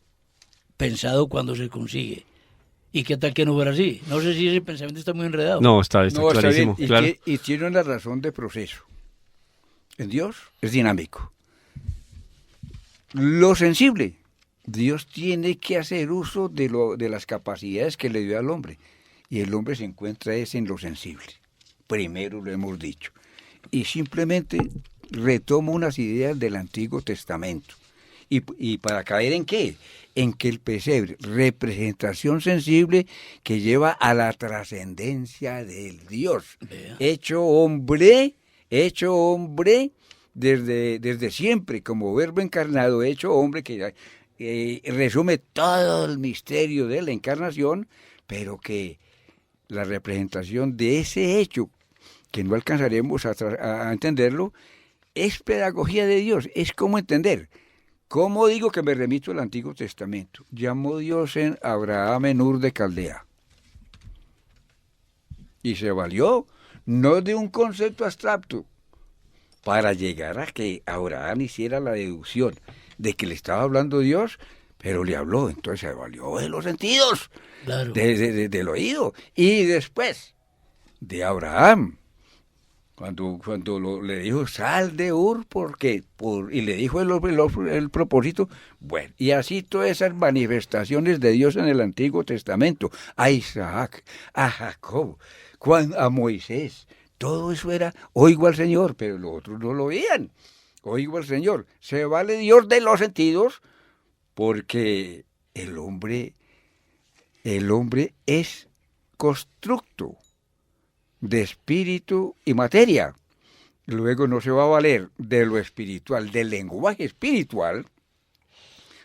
pensado cuando se consigue. ¿Y qué tal que no fuera así? No sé si ese pensamiento está muy enredado. No, está No, está clarísimo. bien, Claro. y tiene una razón de proceso. En Dios es dinámico. Lo sensible, Dios tiene que hacer uso de las capacidades que le dio al hombre. Y el hombre se encuentra en lo sensible. Primero lo hemos dicho. Y simplemente retomo unas ideas del Antiguo Testamento. ¿Y para caer en qué? En que el pesebre, representación sensible que lleva a la trascendencia del Dios. Vea. Hecho hombre desde siempre, como verbo encarnado, hecho hombre, que resume todo el misterio de la encarnación, pero que la representación de ese hecho, que no alcanzaremos a entenderlo, es pedagogía de Dios, es como entender. ¿Cómo digo que me remito al Antiguo Testamento? Llamó Dios en Abraham en Ur de Caldea. Y se valió no de un concepto abstracto, para llegar a que Abraham hiciera la deducción de que le estaba hablando Dios, pero le habló, entonces se valió de los sentidos, Claro. del oído. Y después de Abraham, cuando le dijo, sal de Ur, y le dijo el propósito, bueno, y así todas esas manifestaciones de Dios en el Antiguo Testamento, a Isaac, a Jacob, a Moisés, todo eso era, oigo al Señor, pero los otros no lo oían, oigo al Señor, se vale Dios de los sentidos, porque el hombre es constructo de espíritu y materia. Luego no se va a valer de lo espiritual, del lenguaje espiritual,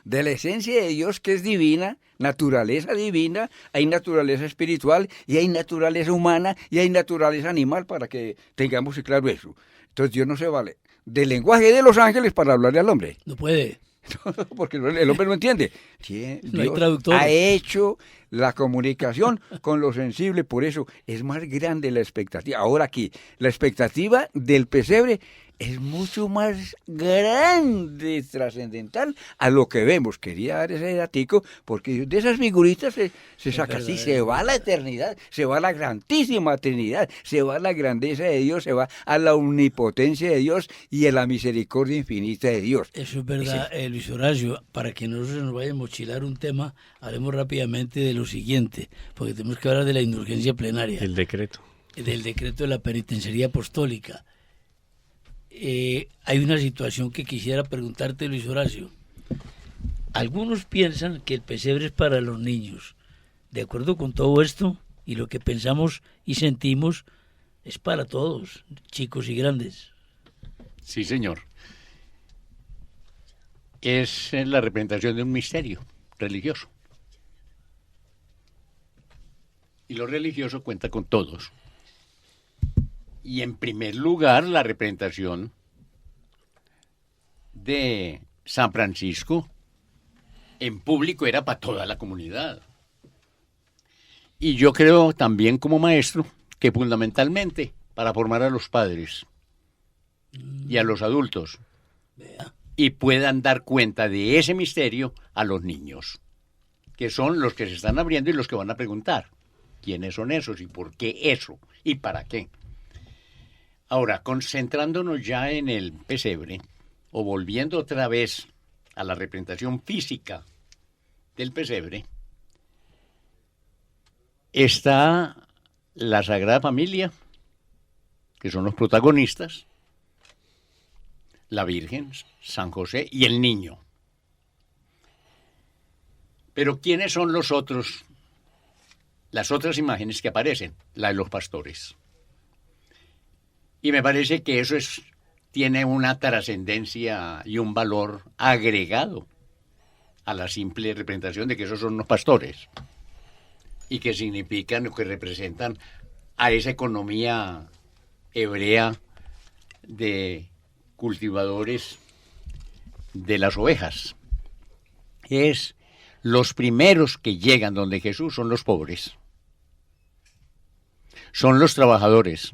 de la esencia de Dios que es divina, naturaleza divina, hay naturaleza espiritual y hay naturaleza humana y hay naturaleza animal, para que tengamos claro eso. Entonces Dios no se vale del lenguaje de los ángeles para hablarle al hombre. No puede. Porque el hombre no entiende. No hay Dios traductor. ha hecho la comunicación con lo sensible, por eso es más grande la expectativa. Ahora aquí, la expectativa del pesebre es mucho más grande, trascendental a lo que vemos. Quería dar ese datico, porque de esas figuritas se saca así, se va a la eternidad, se va a la grandísima Trinidad, se va a la grandeza de Dios, se va a la omnipotencia de Dios y a la misericordia infinita de Dios. Eso es verdad, Luis Horacio. Para que no se nos vaya a mochilar un tema, hablemos rápidamente de lo siguiente, porque tenemos que hablar de la indulgencia plenaria. El decreto. Del decreto de la penitenciaría apostólica. Hay una situación que quisiera preguntarte, Luis Horacio. Algunos piensan que el pesebre es para los niños. De acuerdo con todo esto y lo que pensamos y sentimos, es para todos, chicos y grandes. Sí, señor. Es la representación de un misterio religioso. Y lo religioso cuenta con todos. Y en primer lugar, la representación de San Francisco en público era para toda la comunidad. Y yo creo también como maestro que fundamentalmente para formar a los padres y a los adultos y puedan dar cuenta de ese misterio a los niños, que son los que se están abriendo y los que van a preguntar quiénes son esos y por qué eso y para qué. Ahora, concentrándonos ya en el pesebre, o volviendo otra vez a la representación física del pesebre, está la Sagrada Familia, que son los protagonistas, la Virgen, San José y el niño. Pero ¿quiénes son los otros? Las otras imágenes que aparecen, la de los pastores. Y me parece que eso tiene una trascendencia y un valor agregado a la simple representación de que esos son los pastores y que significan o que representan a esa economía hebrea de cultivadores de las ovejas. Los primeros que llegan donde Jesús son los pobres, son los trabajadores,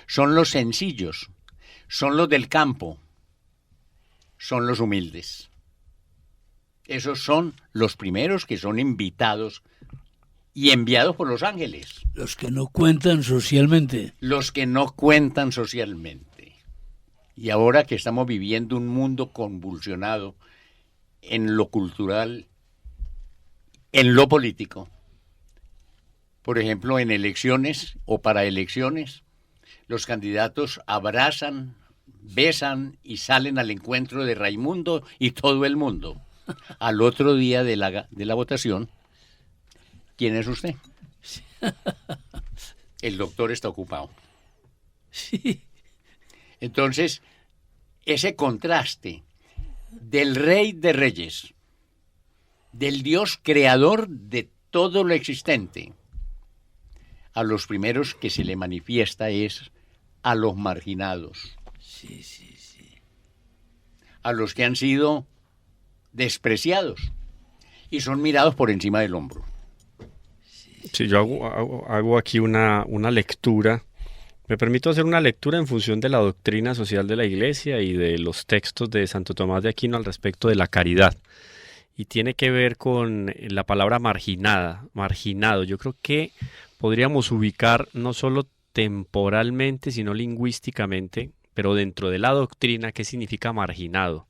son los sencillos, son los del campo, son los humildes. Esos son los primeros que son invitados y enviados por los ángeles. Los que no cuentan socialmente. Los que no cuentan socialmente. Y ahora que estamos viviendo un mundo convulsionado en lo cultural, en lo político, por ejemplo, en elecciones o para elecciones, los candidatos abrazan, besan y salen al encuentro de Raimundo y todo el mundo. Al otro día de la votación, ¿quién es usted? El doctor está ocupado. Sí. Entonces, ese contraste del Rey de Reyes, del Dios creador de todo lo existente, a los primeros que se le manifiesta es a los marginados, Sí, sí, sí. a los que han sido despreciados y son mirados por encima del hombro. Sí, yo hago aquí una lectura Me permito hacer una lectura en función de la doctrina social de la Iglesia y de los textos de Santo Tomás de Aquino al respecto de la caridad. Y tiene que ver con la palabra marginado. Yo creo que podríamos ubicar no solo temporalmente, sino lingüísticamente, pero dentro de la doctrina, ¿qué significa marginado?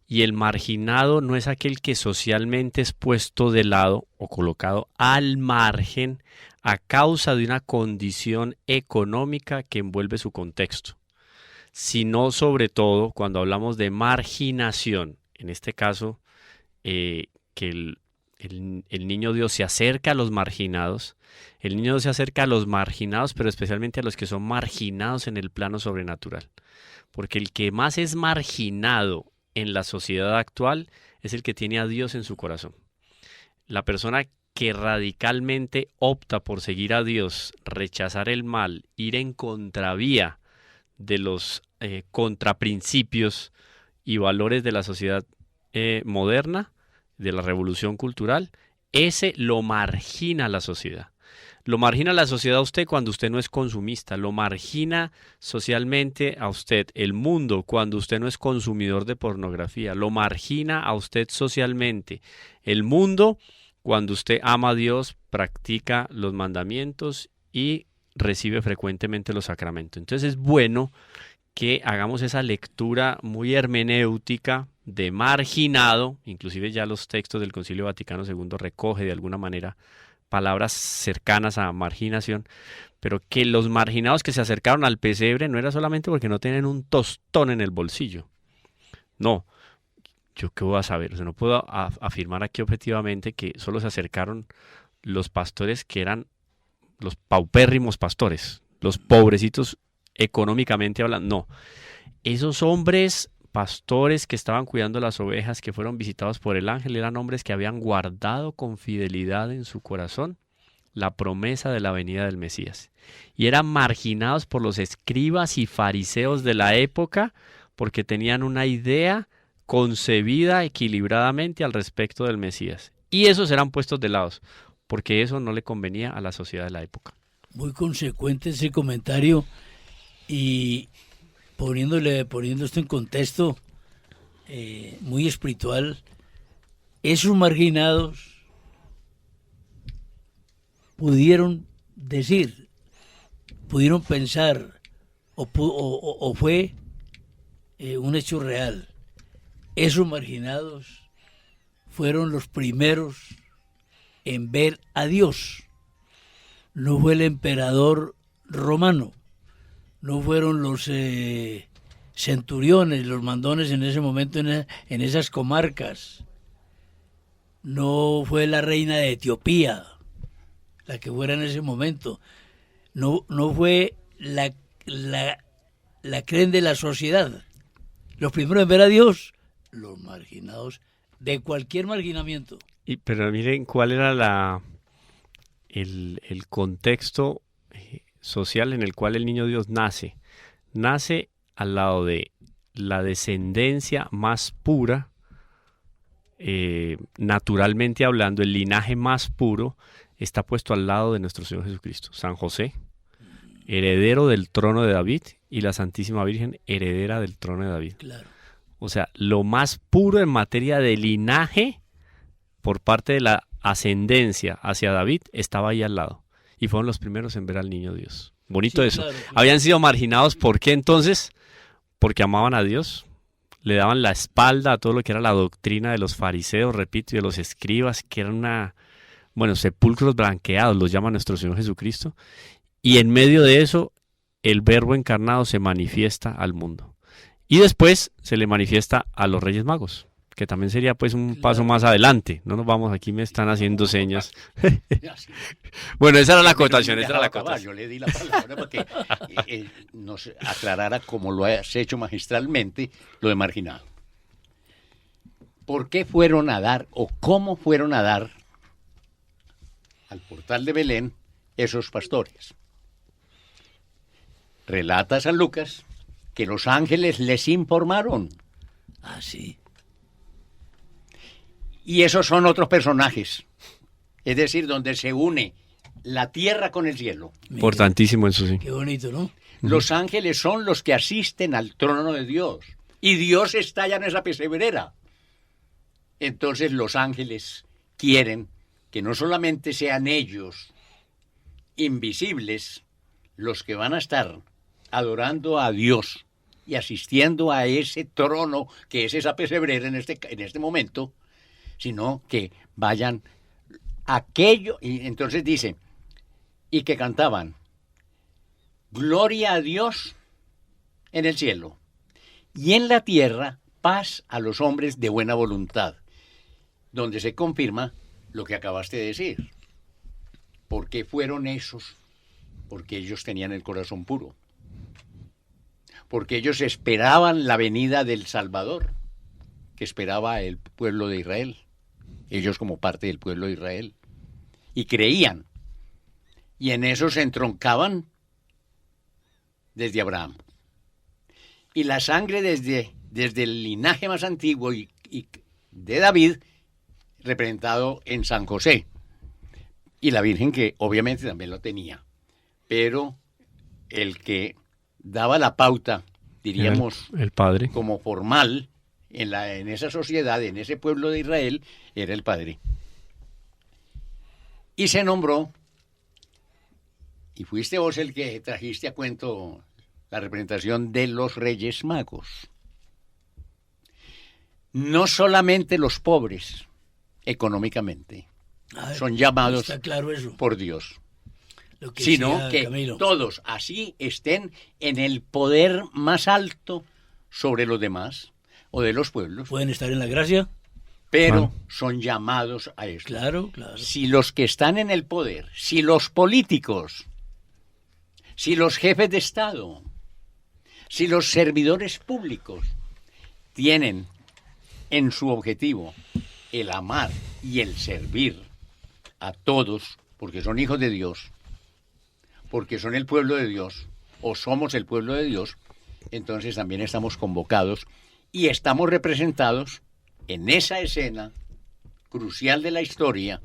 Y el marginado no es aquel que socialmente es puesto de lado o colocado al margen a causa de una condición económica que envuelve su contexto, sino sobre todo cuando hablamos de marginación, en este caso, que el niño Dios se acerca a los marginados, el niño Dios se acerca a los marginados, pero especialmente a los que son marginados en el plano sobrenatural, porque el que más es marginado en la sociedad actual es el que tiene a Dios en su corazón. La persona que radicalmente opta por seguir a Dios, rechazar el mal, ir en contravía de los contraprincipios y valores de la sociedad moderna, de la revolución cultural, ese lo margina a la sociedad. Lo margina a la sociedad a usted cuando usted no es consumista, lo margina socialmente a usted el mundo cuando usted no es consumidor de pornografía, lo margina a usted socialmente el mundo cuando usted ama a Dios, practica los mandamientos y recibe frecuentemente los sacramentos. Entonces es bueno que hagamos esa lectura muy hermenéutica de marginado, inclusive ya los textos del Concilio Vaticano II recoge de alguna manera palabras cercanas a marginación, pero que los marginados que se acercaron al pesebre no era solamente porque no tenían un tostón en el bolsillo. No, yo qué voy a saber, o sea, no puedo afirmar aquí objetivamente que solo se acercaron los pastores que eran los paupérrimos pastores, los pobrecitos económicamente hablando. No, esos hombres pastores que estaban cuidando las ovejas, que fueron visitados por el ángel, eran hombres que habían guardado con fidelidad en su corazón la promesa de la venida del Mesías. Y eran marginados por los escribas y fariseos de la época porque tenían una idea concebida equilibradamente al respecto del Mesías. Y esos eran puestos de lado, porque eso no le convenía a la sociedad de la época. Muy consecuente ese comentario y poniendo esto en contexto muy espiritual, esos marginados pudieron decir, pudieron pensar, o fue un hecho real. Esos marginados fueron los primeros en ver a Dios. No fue el emperador romano, no fueron los centuriones, los mandones en ese momento en esas comarcas, no fue la reina de Etiopía, la que fuera en ese momento, no fue la creen de la sociedad. Los primeros en ver a Dios, los marginados de cualquier marginamiento. Pero miren cuál era el contexto social en el cual el niño Dios nace. Nace al lado de la descendencia más pura, naturalmente hablando, el linaje más puro está puesto al lado de nuestro Señor Jesucristo. San José, heredero del trono de David, y la Santísima Virgen, heredera del trono de David. Claro. O sea, lo más puro en materia de linaje por parte de la ascendencia hacia David estaba ahí al lado. Y fueron los primeros en ver al niño Dios. Bonito sí, eso. Claro. Habían sido marginados, ¿por qué entonces? Porque amaban a Dios. Le daban la espalda a todo lo que era la doctrina de los fariseos, repito, y de los escribas, que eran sepulcros blanqueados, los llama nuestro Señor Jesucristo. Y en medio de eso, el Verbo encarnado se manifiesta al mundo. Y después se le manifiesta a los Reyes Magos, que también sería pues un paso más adelante. No nos vamos, aquí me están haciendo señas. Bueno, esa era la acotación, Yo le di la palabra para que nos aclarara, como lo has hecho magistralmente, lo de marginado. ¿Por qué fueron a dar o cómo fueron a dar al portal de Belén esos pastores? Relata San Lucas que los ángeles les informaron. Ah, sí. Y esos son otros personajes. Es decir, donde se une la tierra con el cielo. Importantísimo eso, sí. Qué bonito, ¿no? Los ángeles son los que asisten al trono de Dios. Y Dios está ya en esa pesebrera. Entonces los ángeles quieren que no solamente sean ellos, invisibles, los que van a estar adorando a Dios y asistiendo a ese trono que es esa pesebrera en este momento, sino que vayan aquello, y entonces dice, y que cantaban, gloria a Dios en el cielo, y en la tierra paz a los hombres de buena voluntad, donde se confirma lo que acabaste de decir. ¿Por qué fueron esos? Porque ellos tenían el corazón puro, porque ellos esperaban la venida del Salvador, que esperaba el pueblo de Israel, ellos como parte del pueblo de Israel, y creían, y en eso se entroncaban desde Abraham. Y la sangre desde el linaje más antiguo y de David, representado en San José, y la Virgen que obviamente también lo tenía, pero el que daba la pauta, diríamos, El padre. como formal, en esa sociedad, en ese pueblo de Israel, era el padre. Y se nombró, y fuiste vos el que trajiste a cuento la representación de los Reyes Magos. No solamente los pobres, económicamente, son llamados está claro eso, por Dios, lo que sino decía que Camilo. todos así estén en el poder más alto sobre los demás o de los pueblos, Pueden estar en la gracia, pero son llamados a esto. claro, claro. Si los que están en el poder, si los políticos, si los jefes de Estado, si los servidores públicos tienen en su objetivo el amar y el servir a todos, porque son hijos de Dios, porque son el pueblo de Dios, o somos el pueblo de Dios, entonces también estamos convocados y estamos representados en esa escena crucial de la historia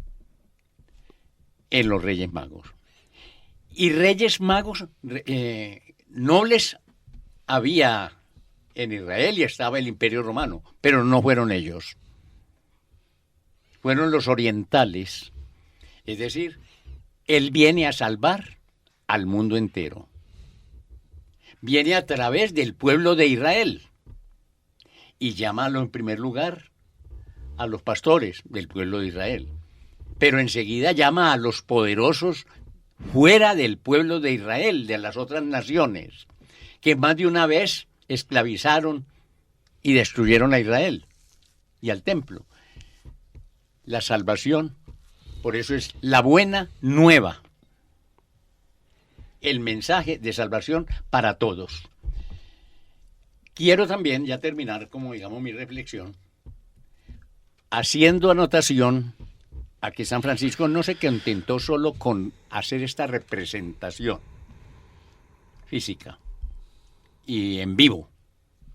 en los Reyes Magos. Y Reyes Magos nobles había en Israel y estaba el Imperio Romano, pero no fueron ellos. Fueron los orientales. Es decir, Él viene a salvar al mundo entero. Viene a través del pueblo de Israel y llámalo en primer lugar a los pastores del pueblo de Israel. Pero enseguida llama a los poderosos fuera del pueblo de Israel, de las otras naciones, que más de una vez esclavizaron y destruyeron a Israel y al templo. La salvación, por eso es la buena nueva, el mensaje de salvación para todos. Quiero también ya terminar, como digamos, mi reflexión, haciendo anotación a que San Francisco no se contentó solo con hacer esta representación física y en vivo,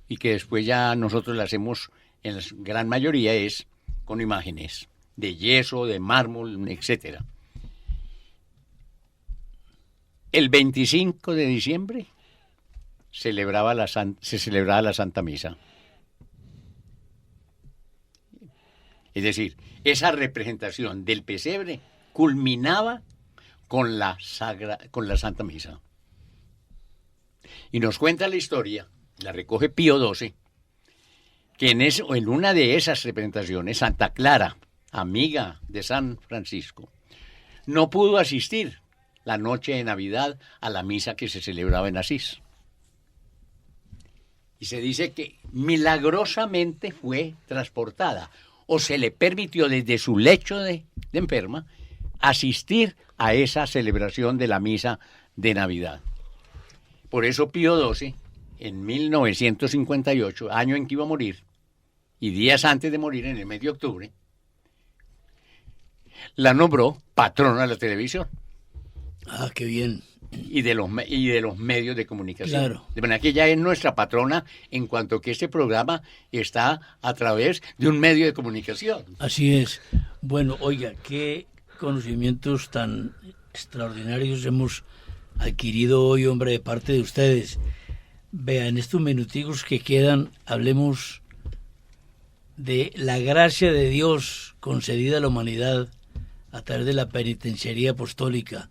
y que después ya nosotros la hacemos en la gran mayoría es con imágenes de yeso, de mármol, etcétera. El 25 de diciembre se celebraba la Santa Misa. Es decir, esa representación del pesebre culminaba con la Santa Misa. Y nos cuenta la historia, la recoge Pío XII, que en una de esas representaciones, Santa Clara, amiga de San Francisco, no pudo asistir la noche de Navidad a la misa que se celebraba en Asís. Y se dice que milagrosamente fue transportada, o se le permitió desde su lecho de enferma asistir a esa celebración de la misa de Navidad. Por eso Pío XII, en 1958, año en que iba a morir, y días antes de morir, en el mes de octubre, la nombró patrona de la televisión. Ah, qué bien. Y de los medios de comunicación. Claro. De manera que ella es nuestra patrona en cuanto que este programa está a través de un medio de comunicación. Así es. Bueno, oiga, qué conocimientos tan extraordinarios hemos adquirido hoy, hombre, de parte de ustedes. Vean, en estos minuticos que quedan, hablemos de la gracia de Dios concedida a la humanidad a través de la penitenciaría apostólica,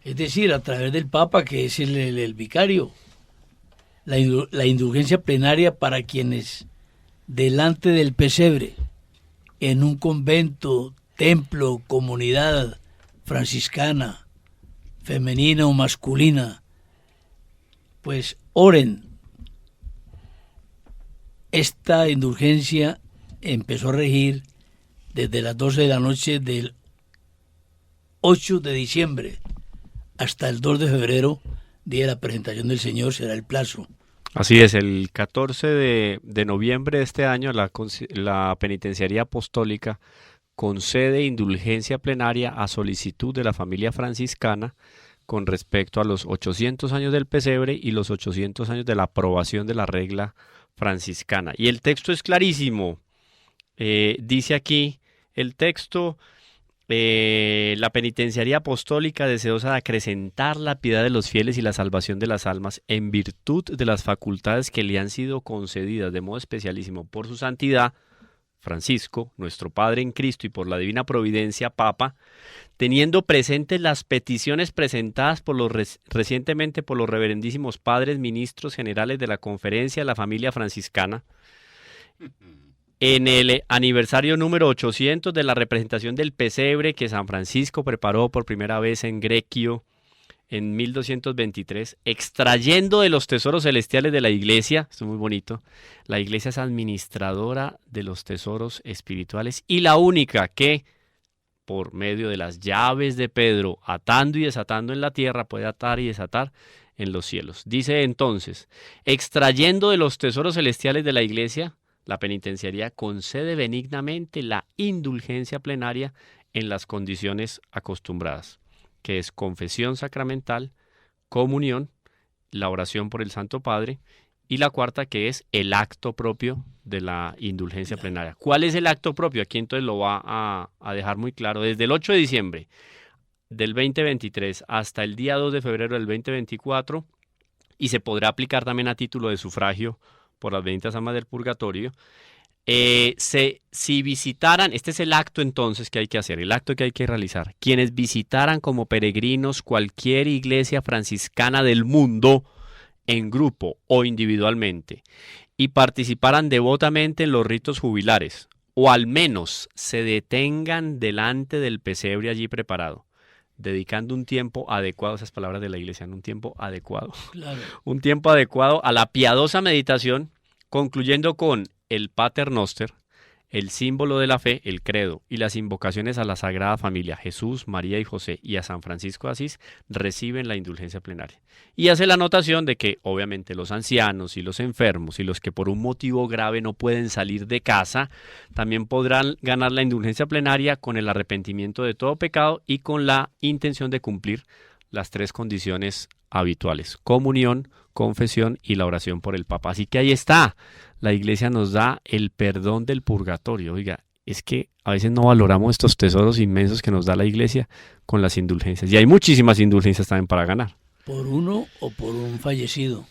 es decir, a través del Papa, que es el vicario, la indulgencia plenaria para quienes delante del pesebre, en un convento, templo, comunidad franciscana, femenina o masculina, pues oren. Esta indulgencia empezó a regir desde las 12 de la noche del 8 de diciembre hasta el 2 de febrero, día de la presentación del Señor, será el plazo. Así es, el 14 de noviembre de este año la Penitenciaría Apostólica concede indulgencia plenaria a solicitud de la familia franciscana con respecto a los 800 años del pesebre y los 800 años de la aprobación de la regla franciscana. Y el texto es clarísimo. Dice aquí el texto: la penitenciaría apostólica, deseosa de acrecentar la piedad de los fieles y la salvación de las almas en virtud de las facultades que le han sido concedidas de modo especialísimo por su santidad Francisco, nuestro Padre en Cristo, y por la divina providencia Papa, teniendo presentes las peticiones presentadas recientemente por los reverendísimos padres ministros generales de la Conferencia de la Familia Franciscana, en el aniversario número 800 de la representación del pesebre que San Francisco preparó por primera vez en Greccio en 1223, extrayendo de los tesoros celestiales de la Iglesia. Esto es muy bonito. La Iglesia es administradora de los tesoros espirituales y la única que, por medio de las llaves de Pedro, atando y desatando en la tierra, puede atar y desatar en los cielos. Dice entonces: extrayendo de los tesoros celestiales de la Iglesia, la penitenciaría concede benignamente la indulgencia plenaria en las condiciones acostumbradas, que es confesión sacramental, comunión, la oración por el Santo Padre, y la cuarta, que es el acto propio de la indulgencia plenaria. ¿Cuál es el acto propio? Aquí entonces lo va a dejar muy claro. Desde el 8 de diciembre del 2023 hasta el día 2 de febrero del 2024, y se podrá aplicar también a título de sufragio por las benditas almas del purgatorio, si visitaran, este es el acto entonces que hay que hacer, el acto que hay que realizar, quienes visitaran como peregrinos cualquier iglesia franciscana del mundo, en grupo o individualmente, y participaran devotamente en los ritos jubilares, o al menos se detengan delante del pesebre allí preparado, dedicando un tiempo adecuado, esas palabras de la Iglesia, un tiempo adecuado, Claro. un tiempo adecuado a la piadosa meditación, concluyendo con el Pater Noster, el símbolo de la fe, el credo, y las invocaciones a la Sagrada Familia, Jesús, María y José, y a San Francisco de Asís, reciben la indulgencia plenaria. Y hace la anotación de que, obviamente, los ancianos y los enfermos y los que por un motivo grave no pueden salir de casa, también podrán ganar la indulgencia plenaria con el arrepentimiento de todo pecado y con la intención de cumplir las tres condiciones habituales: comunión, confesión y la oración por el Papa. Así que ahí está. La Iglesia nos da el perdón del purgatorio. Oiga, es que a veces no valoramos estos tesoros inmensos que nos da la Iglesia con las indulgencias. Y hay muchísimas indulgencias también para ganar. Por uno o por un fallecido.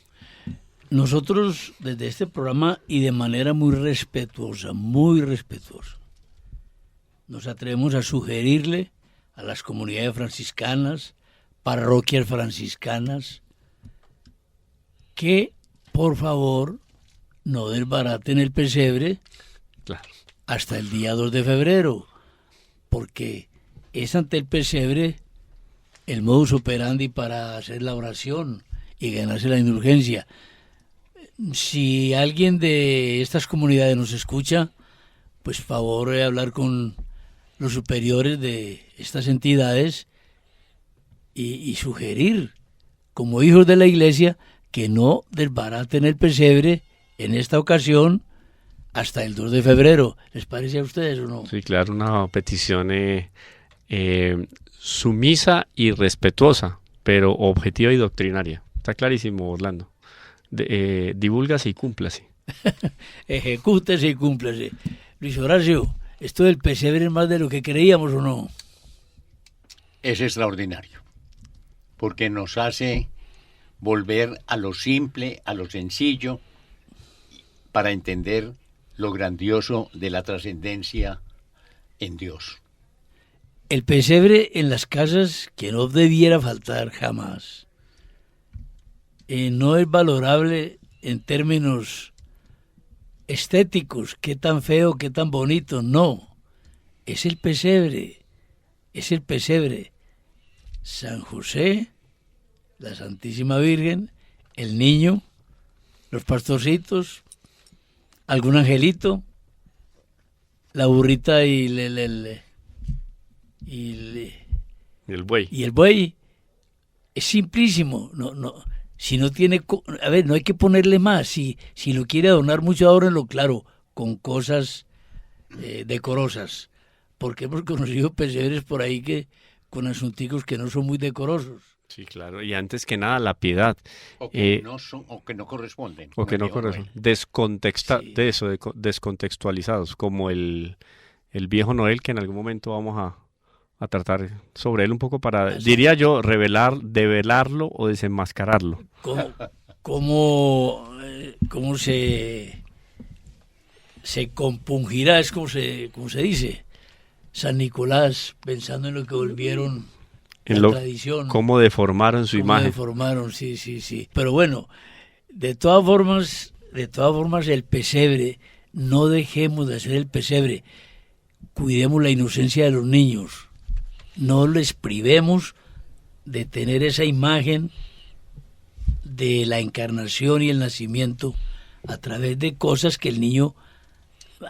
Nosotros desde este programa, y de manera muy respetuosa, nos atrevemos a sugerirle a las comunidades franciscanas, parroquias franciscanas, que por favor no desbaraten el pesebre Claro. hasta el día 2 de febrero, porque es ante el pesebre el modus operandi para hacer la oración y ganarse la indulgencia. Si alguien de estas comunidades nos escucha, pues favor de hablar con los superiores de estas entidades y sugerir, como hijos de la Iglesia, que no desbaraten el pesebre en esta ocasión hasta el 2 de febrero. ¿Les parece a ustedes o no? Sí, claro, una petición sumisa y respetuosa, pero objetiva y doctrinaria. Está clarísimo, Orlando. Divúlgase y cúmplase. Ejecútese y cúmplase. Luis Horacio, ¿esto del pesebre es más de lo que creíamos o no? es extraordinario, porque nos hace volver a lo simple, a lo sencillo, para entender lo grandioso de la trascendencia en Dios. El pesebre en las casas que no debiera faltar jamás. No es valorable en términos estéticos, qué tan feo, qué tan bonito, no. Es el pesebre, es el pesebre. San José, la Santísima Virgen, el niño, los pastorcitos, algún angelito, la burrita y El buey. y el buey. Es simplísimo. Si no tiene, a ver, no hay que ponerle más. Si lo quiere adornar mucho, adórnelo, claro, con cosas decorosas. Porque hemos conocido pesebres por ahí que con asunticos que no son muy decorosos. Sí, claro. Y antes que nada, la piedad. O que no corresponden. O que no corresponden. Sí. Descontextualizados, como el viejo Noel, que en algún momento vamos a tratar sobre él un poco para, diría yo, develarlo o desenmascararlo. ¿Cómo se compungirá? Es como se dice. San Nicolás, pensando en lo que volvieron la tradición. Cómo deformaron su imagen. Deformaron, sí. Pero bueno, de todas formas, el pesebre, no dejemos de hacer el pesebre. Cuidemos la inocencia de los niños. No les privemos de tener esa imagen de la encarnación y el nacimiento a través de cosas que el niño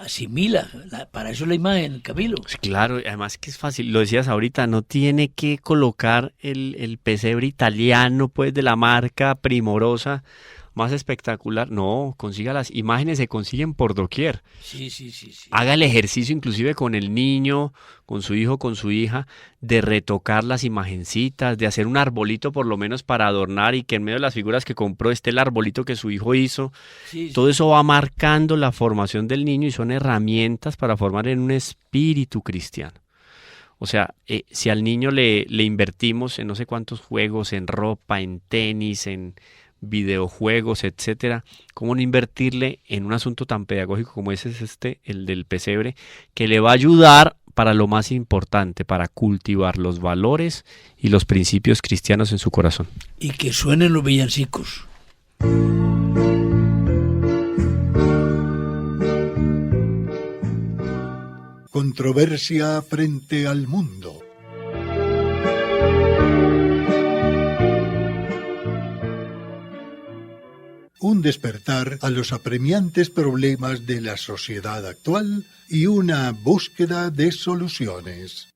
asimila. Para eso es la imagen, Camilo. Sí, claro, además que es fácil, lo decías ahorita, no tiene que colocar el pesebre italiano, pues, de la marca primorosa, más espectacular. No, consiga las imágenes, se consiguen por doquier. Sí. Haga el ejercicio inclusive con el niño, con su hijo, con su hija, de retocar las imagencitas, de hacer un arbolito por lo menos para adornar y que en medio de las figuras que compró esté el arbolito que su hijo hizo. Sí. Todo eso va marcando la formación del niño y son herramientas para formar en un espíritu cristiano. O sea, si al niño le invertimos en no sé cuántos juegos, en ropa, en tenis, en videojuegos, etcétera, ¿cómo no invertirle en un asunto tan pedagógico como ese es el del pesebre, que le va a ayudar para lo más importante, para cultivar los valores y los principios cristianos en su corazón? Y que suenen los villancicos. Controversia frente al mundo. Un despertar a los apremiantes problemas de la sociedad actual y una búsqueda de soluciones.